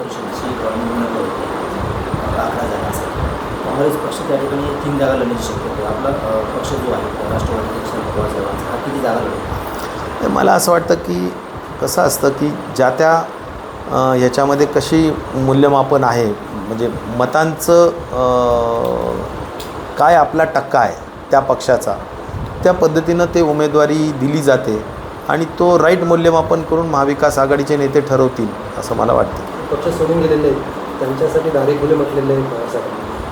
परिषदेची निवडणूक होती 11 जागांसाठी. काँग्रेस पक्ष त्या ठिकाणी 3 जागा लढण्याची शक्यता आहे. आपला पक्ष जो आहे राष्ट्रवादी शरद पवार साहेबांचा हा किती जागा लढेल? मला असं वाटतं की कसं असतं की ज्या त्या ह्याच्यामध्ये कशी मूल्यमापन आहे, म्हणजे मतांचं काय आपला टक्का आहे त्या पक्षाचा, त्या पद्धतीनं ते उमेदवारी दिली जाते आणि तो राईट मूल्यमापन करून महाविकास आघाडीचे नेते ठरवतील असं मला वाटतं. पक्ष सोडून गेलेले आहेत त्यांच्यासाठी दारे खुले म्हटलेले आहेत,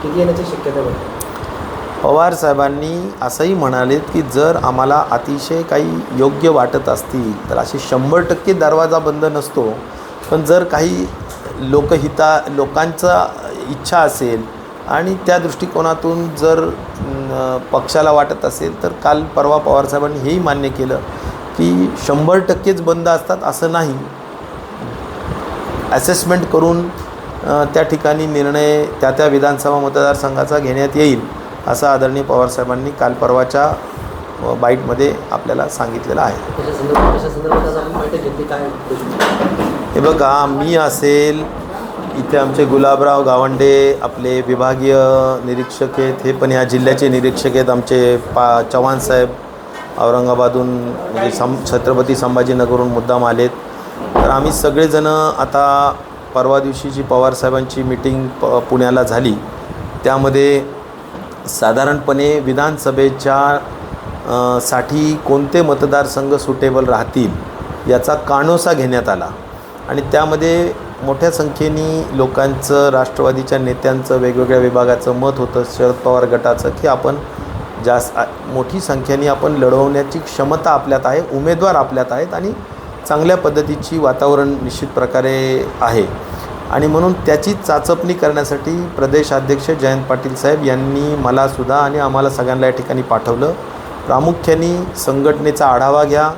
किती येण्याची शक्यता वाटते? पवार साहेबांनी असंही म्हणालेत की जर आम्हाला अतिशय काही योग्य वाटत असतील तर असे 100% दरवाजा बंद नसतो, पण जर काही लोकांचा इच्छा असेल आणि त्या दृष्टिकोनातून जर पक्षाला वाटत असेल तर काल परवा पवारसाहेबांनी हेही मान्य केलं की 100%च बंद असतात असं नाही, असेसमेंट करून त्या ठिकाणी निर्णय त्या विधानसभा मतदारसंघाचा घेण्यात येईल असं आदरणीय पवारसाहेबांनी काल परवाच्या बाईटमध्ये आपल्याला सांगितलेलं आहे. हे बघा, मी असेल, इथे आमचे गुलाबराव गावंडे आपले विभागीय निरीक्षक आहेत, हे पण या जिल्ह्याचे निरीक्षक आहेत, आमचे चव्हाण साहेब औरंगाबादहून म्हणजे छत्रपती संभाजीनगरहून मुद्दाम आलेत. तर आम्ही सगळेजणं आता परवा दिवशी जी पवारसाहेबांची मीटिंग पुण्याला झाली त्यामध्ये साधारणपणे विधानसभेच्या साठी कोणते मतदारसंघ सुटेबल राहतील याचा कानोसा घेण्यात आला आणि त्यामध्ये मोठ्या संख्येने लोकांचं, राष्ट्रवादीच्या नेत्यांचं, वेगवेगळ्या विभागाचं मत होतं, शरद पवार गटाचं, की आपण मोठी संख्येने आपण लढवण्याची क्षमता आपल्यात आहे, उमेदवार आपल्यात आहेत आणि चांगल्या पद्धतीची वातावरण निश्चित प्रकारे आहे आणि म्हणून त्याची चाचपणी करण्यासाठी प्रदेशाध्यक्ष जयंत पाटील साहेब यांनी मलासुद्धा आणि आम्हाला सगळ्यांना या ठिकाणी पाठवलं. प्रामुख्याने संघटनेचा आढावा घ्या,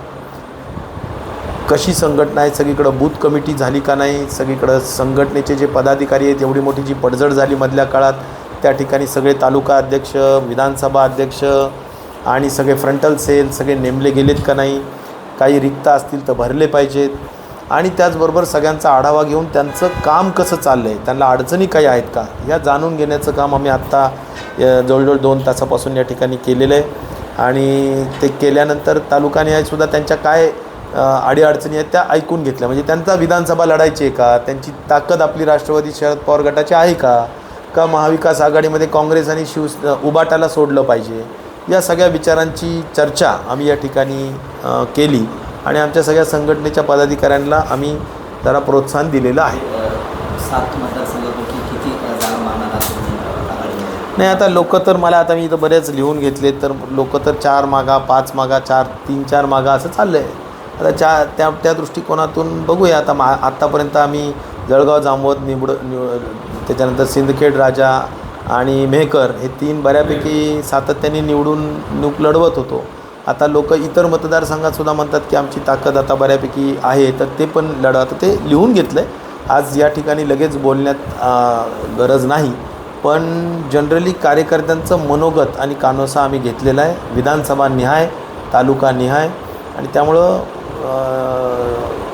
कशी संघटना आहे, सगळीकडं बूथ कमिटी झाली का नाही, सगळीकडं संघटनेचे जे पदाधिकारी आहेत, एवढी मोठी जी पडझड झाली मधल्या काळात, त्या ठिकाणी सगळे तालुका अध्यक्ष, विधानसभा अध्यक्ष आणि सगळे फ्रंटल सेल सगळे नेमले गेलेत का नाही, काही रिक्त असतील तर भरले पाहिजेत आणि त्याचबरोबर सगळ्यांचा आढावा घेऊन त्यांचं काम कसं चाललं आहे, त्यांना अडचणी काही आहेत का, ह्या जाणून घेण्याचं काम आम्ही आत्ता जवळजवळ 2 तासापासून या ठिकाणी केलेलं आहे आणि ते केल्यानंतर तालुकानिहायसुद्धा त्यांच्या काय अडीअडचणी आहेत त्या ऐकून घेतल्या. म्हणजे त्यांचा विधानसभा लढायची आहे का, त्यांची ताकद आपली राष्ट्रवादी शरद पवार गटाची आहे का महाविकास आघाडीमध्ये काँग्रेस आणि उबाटाला सोडलं पाहिजे, या सगळ्या विचारांची चर्चा आम्ही या ठिकाणी केली आणि आमच्या सगळ्या संघटनेच्या पदाधिकाऱ्यांना आम्ही जरा प्रोत्साहन दिलेलं आहे. 7 मतदारसंघापैकी किती जागा मागणार आघाडीमध्ये? नाही, आता लोक तर मला आता मी इथं बरेच लिहून घेतले, तर लोक तर 4 मागा, 5 मागा, 3-4 मागा असं चाललं आहे. आता त्या दृष्टिकोनातून बघूया. आत्तापर्यंत आम्ही जळगाव, जामोद, त्याच्यानंतर सिंदखेड राजा आणि मेहकर हे 3 बऱ्यापैकी सातत्याने निवडून लढवत होतो. आता लोक इतर मतदारसंघातसुद्धा म्हणतात की आमची ताकद आता बऱ्यापैकी आहे, तर ते पण लढा. तर ते लिहून घेतलं आहे. आज या ठिकाणी लगेच बोलण्यात गरज नाही, पण जनरली कार्यकर्त्यांचं मनोगत आणि कानोसा आम्ही घेतलेला आहे, विधानसभा निहाय, तालुका निहाय, आणि त्यामुळं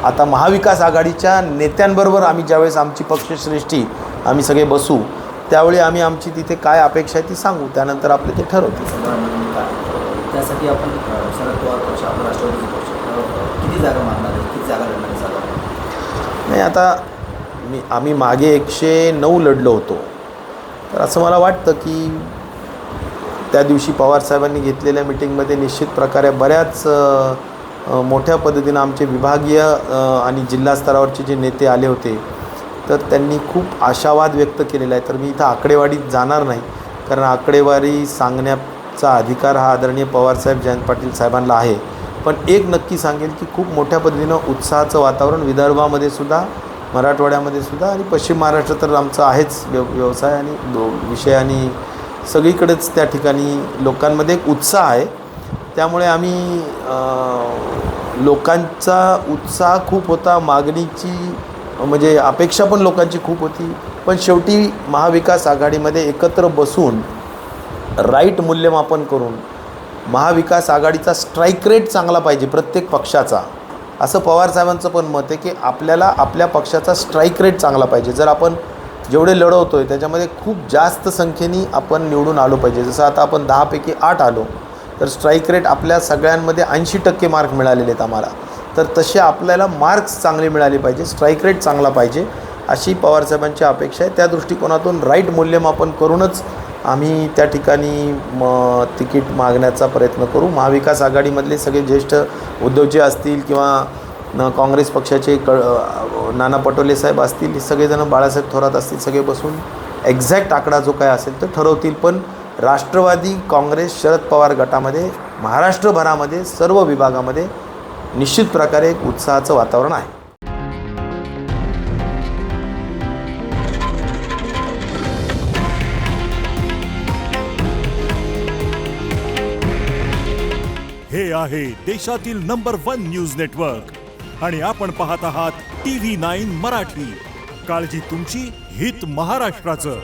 आता महाविकास आघाडीच्या नेत्यांबरोबर आम्ही ज्यावेळेस आमची पक्षश्रेष्ठी आम्ही सगळे बसू त्यावेळी आम्ही आमची तिथे काय अपेक्षा आहे ती सांगू, त्यानंतर आपले ते ठरवतील. त्यासाठी आपण शरद पवार पक्ष, आपण राष्ट्रवादी पक्ष किती जागा मागणार आहे, किती जागा लढणार आहे? नाही, आता आम्ही मागे 109 लढलो होतो, तर असं मला वाटतं की त्या दिवशी पवारसाहेबांनी घेतलेल्या मिटिंगमध्ये निश्चित प्रकारे बऱ्याच मोठ्या पद्धतीनं आमचे विभागीय आणि जिल्हा स्तरावरचे जे नेते आले होते तर त्यांनी खूप आशावाद व्यक्त केलेला आहे. तर मी इथं आकडेवारीत जाणार नाही, कारण आकडेवारी सांगण्याचा अधिकार हा आदरणीय पवारसाहेब जयंत पाटील साहेबांना आहे. पण एक नक्की सांगेल की खूप मोठ्या पद्धतीनं उत्साहाचं वातावरण विदर्भामध्ये सुद्धा, मराठवाड्यामध्ये सुद्धा आणि पश्चिम महाराष्ट्र तर आमचं आहेच व्यवसाय आणि विषय, आणि सगळीकडेच त्या ठिकाणी लोकांमध्ये एक उत्साह आहे. त्यामुळे आम्ही लोकांचा उत्साह खूप होता, मागणीची म्हणजे अपेक्षा पण लोकांची खूप होती, पण शेवटी महाविकास आघाडीमध्ये एकत्र बसून राईट मूल्यमापन करून महाविकास आघाडीचा स्ट्राईक रेट चांगला पाहिजे प्रत्येक पक्षाचा, असं पवारसाहेबांचं पण मत आहे की आपल्याला आपल्या पक्षाचा स्ट्राईक रेट चांगला पाहिजे. जर आपण जेवढे लढवतो आहे त्याच्यामध्ये खूप जास्त संख्येने आपण निवडून आलो पाहिजे. जसं आता आपण 10 पैकी 8 आलो तर स्ट्राईक रेट आपल्या सगळ्यांमध्ये 80% मार्क मिळालेले आहेत आम्हाला. तर तसे आपल्याला मार्क्स चांगले मिळाले पाहिजे, स्ट्राईक रेट चांगला पाहिजे अशी पवारसाहेबांची अपेक्षा आहे. त्या दृष्टिकोनातून राईट मूल्यमापन करूनच आम्ही त्या ठिकाणी तिकीट मागण्याचा प्रयत्न करू. महाविकास आघाडीमधले सगळे ज्येष्ठ उद्धवजी असतील किंवा काँग्रेस पक्षाचे नाना पटोले साहेब असतील, हे सगळेजण बाळासाहेब थोरात असतील, सगळे बसून एक्झॅक्ट आकडा जो काय असेल तो ठरवतील. पण राष्ट्रवादी काँग्रेस शरद पवार गटामध्ये महाराष्ट्रभरामध्ये सर्व विभागामध्ये निश्चित प्रकारे एक उत्साहाचं वातावरण आहे. हे आहे देशातील नंबर 1 न्यूज नेटवर्क आणि आपण पाहत आहात TV9 मराठी. काळजी तुमची, हित महाराष्ट्राचं.